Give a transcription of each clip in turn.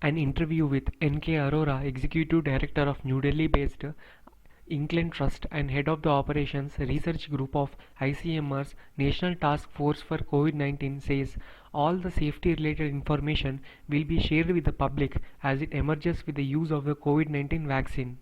An interview with N.K. Arora, Executive Director of New Delhi-based Inkland Trust and Head of the Operations Research Group of ICMR's National Task Force for COVID-19, says all the safety-related information will be shared with the public as it emerges with the use of the COVID-19 vaccine.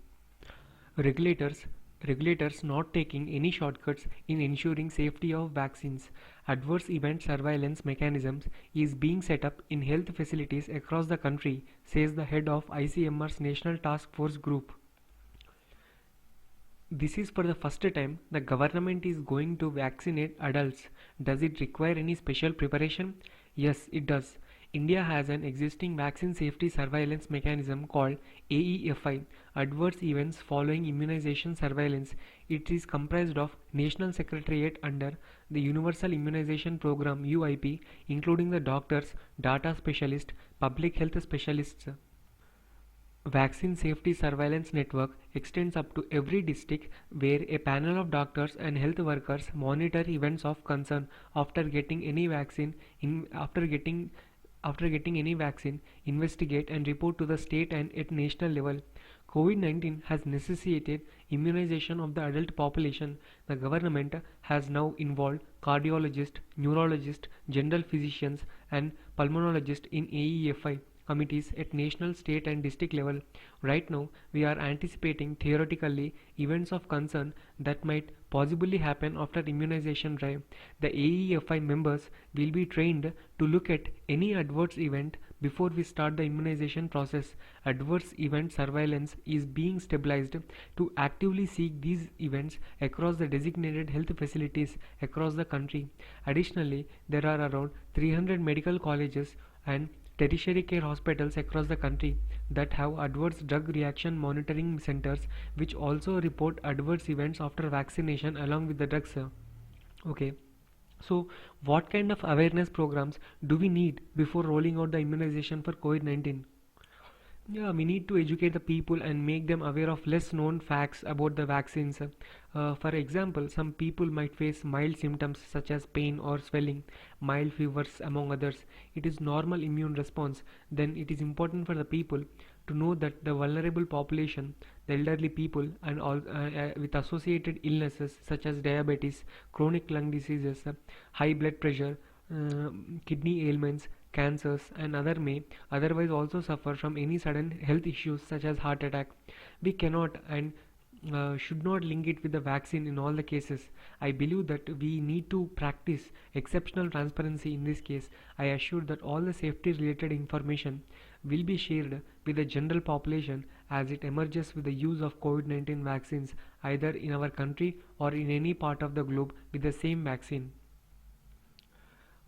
Regulators Regulators not taking any shortcuts in ensuring safety of vaccines. Adverse event surveillance mechanisms is being set up in health facilities across the country, says the head of ICMR's National Task Force Group. This is for the first time the government is going to vaccinate adults. Does it require any special preparation? Yes, it does. India has an existing vaccine safety surveillance mechanism called AEFI, Adverse Events Following Immunization Surveillance. It is comprised of National Secretariat under the Universal Immunization Program UIP, including the doctors, data specialists, public health specialists. Vaccine Safety Surveillance Network extends up to every district where a panel of doctors and health workers monitor events of concern after getting any vaccine after getting any vaccine, investigate and report to the state and at national level. COVID-19 has necessitated immunization of the adult population. The government has now involved cardiologists, neurologists, general physicians and pulmonologists in AEFI committees at national, state and district level. Right now, we are anticipating theoretically events of concern that might possibly happen after immunization drive. The AEFI members will be trained to look at any adverse event before we start the immunization process. Adverse event surveillance is being stabilized to actively seek these events across the designated health facilities across the country. Additionally, there are around 300 medical colleges and tertiary care hospitals across the country that have adverse drug reaction monitoring centers which also report adverse events after vaccination along with the drugs. Okay. So, what kind of awareness programs do we need before rolling out the immunization for COVID-19? Yeah, we need to educate the people and make them aware of less known facts about the vaccines. For example, some people might face mild symptoms such as pain or swelling, mild fevers, among others. It is normal immune response. Then it is important for the people to know that the vulnerable population, the elderly people, and all with associated illnesses such as diabetes, chronic lung diseases, high blood pressure, kidney ailments, cancers, and other may otherwise also suffer from any sudden health issues such as heart attack. We cannot and should not link it with the vaccine in all the cases. I believe that we need to practice exceptional transparency in this case. I assure that all the safety related information will be shared with the general population as it emerges with the use of COVID-19 vaccines either in our country or in any part of the globe with the same vaccine.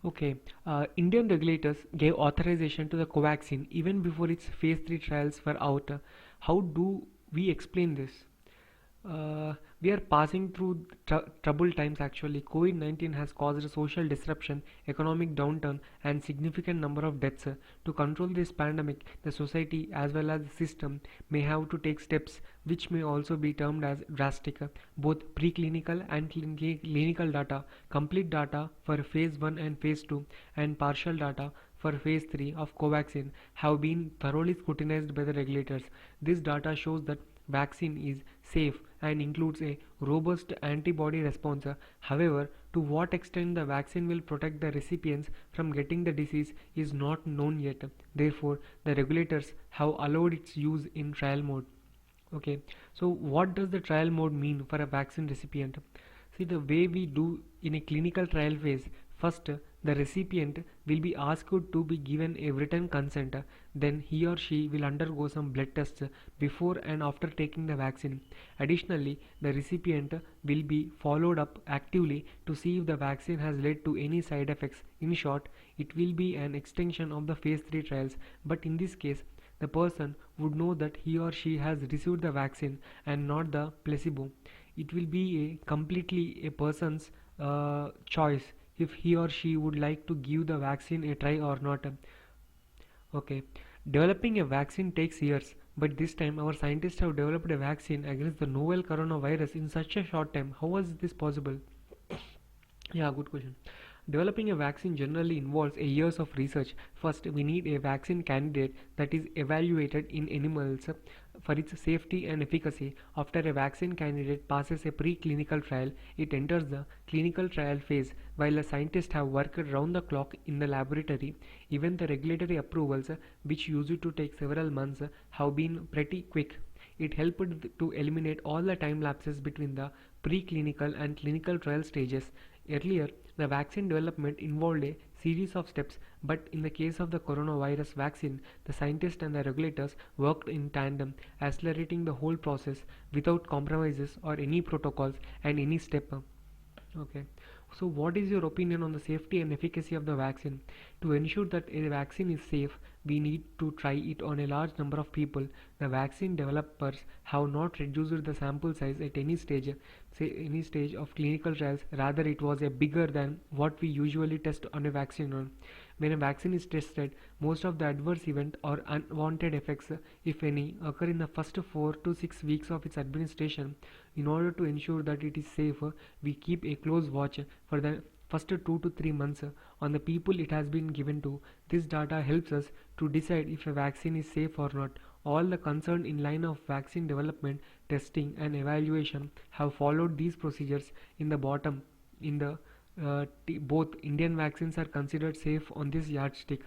Okay, Indian regulators gave authorization to the Covaxin even before its phase 3 trials were out. How do we explain this? We are passing through troubled times actually. COVID-19 has caused a social disruption, economic downturn, and significant number of deaths. To control this pandemic, the society as well as the system may have to take steps which may also be termed as drastic. Both preclinical and clinical data, complete data for phase 1 and phase 2, and partial data for phase 3 of Covaxin have been thoroughly scrutinized by the regulators. This data shows that vaccine is safe and includes a robust antibody response. However, to what extent the vaccine will protect the recipients from getting the disease is not known yet. Therefore, the regulators have allowed its use in trial mode. Okay, so what does the trial mode mean for a vaccine recipient? See, the way we do in a clinical trial phase, first the recipient will be asked to be given a written consent, then he or she will undergo some blood tests before and after taking the vaccine. Additionally, the recipient will be followed up actively to see if the vaccine has led to any side effects. In short, it will be an extension of the phase 3 trials, but in this case the person would know that he or she has received the vaccine and not the placebo. It will be a completely a person's choice if he or she would like to give the vaccine a try or not. Okay, developing a vaccine takes years, but this time our scientists have developed a vaccine against the novel coronavirus in such a short time. How was this possible? Yeah, good question. Developing a vaccine generally involves a years of research. First, we need a vaccine candidate that is evaluated in animals for its safety and efficacy. After a vaccine candidate passes a preclinical trial, it enters the clinical trial phase. While the scientists have worked round the clock in the laboratory, even the regulatory approvals, which used to take several months, have been pretty quick. It helped to eliminate all the time lapses between the preclinical and clinical trial stages. Earlier, the vaccine development involved a series of steps, but in the case of the coronavirus vaccine, the scientists and the regulators worked in tandem, accelerating the whole process without compromises or any protocols and any step. Okay. So what is your opinion on the safety and efficacy of the vaccine? To ensure that a vaccine is safe, we need to try it on a large number of people. The vaccine developers have not reduced the sample size at any stage, say any stage of clinical trials. Rather, it was a bigger than what we usually test on a vaccine on. When a vaccine is tested, most of the adverse event or unwanted effects, if any, occur in the first 4 to 6 weeks of its administration. In order to ensure that it is safe, we keep a close watch for the first 2 to 3 months on the people it has been given to. This data helps us to decide if a vaccine is safe or not. All the concerned in line of vaccine development, testing and evaluation have followed these procedures. In the bottom, in the both Indian vaccines are considered safe on this yardstick.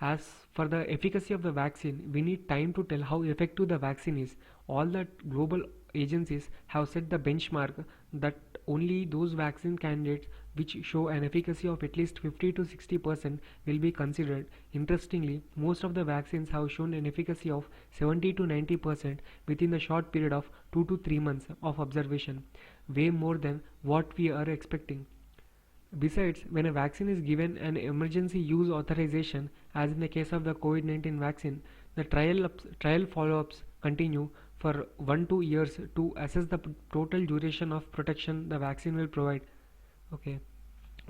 As for the efficacy of the vaccine, we need time to tell how effective the vaccine is. All the global agencies have set the benchmark that only those vaccine candidates which show an efficacy of at least 50 to 60% will be considered. Interestingly, most of the vaccines have shown an efficacy of 70 to 90% within the short period of 2 to 3 months of observation, way more than what we are expecting. Besides, when a vaccine is given an emergency use authorization, as in the case of the COVID-19 vaccine, the trial follow-ups continue for 1 to 2 years to assess the total duration of protection the vaccine will provide. Okay.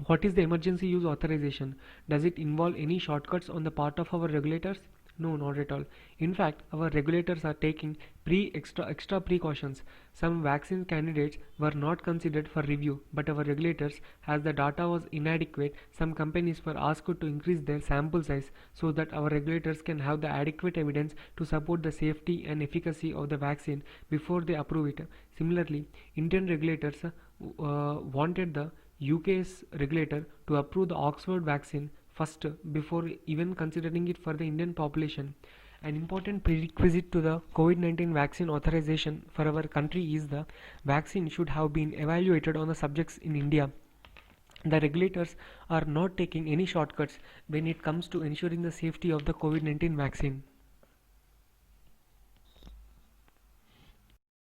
What is the emergency use authorization? Does it involve any shortcuts on the part of our regulators? No, not at all. In fact, our regulators are taking extra precautions. Some vaccine candidates were not considered for review, but our regulators, as the data was inadequate, some companies were asked to increase their sample size so that our regulators can have the adequate evidence to support the safety and efficacy of the vaccine before they approve it. Similarly, Indian regulators wanted the UK's regulator to approve the Oxford vaccine first before even considering it for the Indian population. An important prerequisite to the COVID-19 vaccine authorization for our country is the vaccine should have been evaluated on the subjects in India. The regulators are not taking any shortcuts when it comes to ensuring the safety of the COVID-19 vaccine.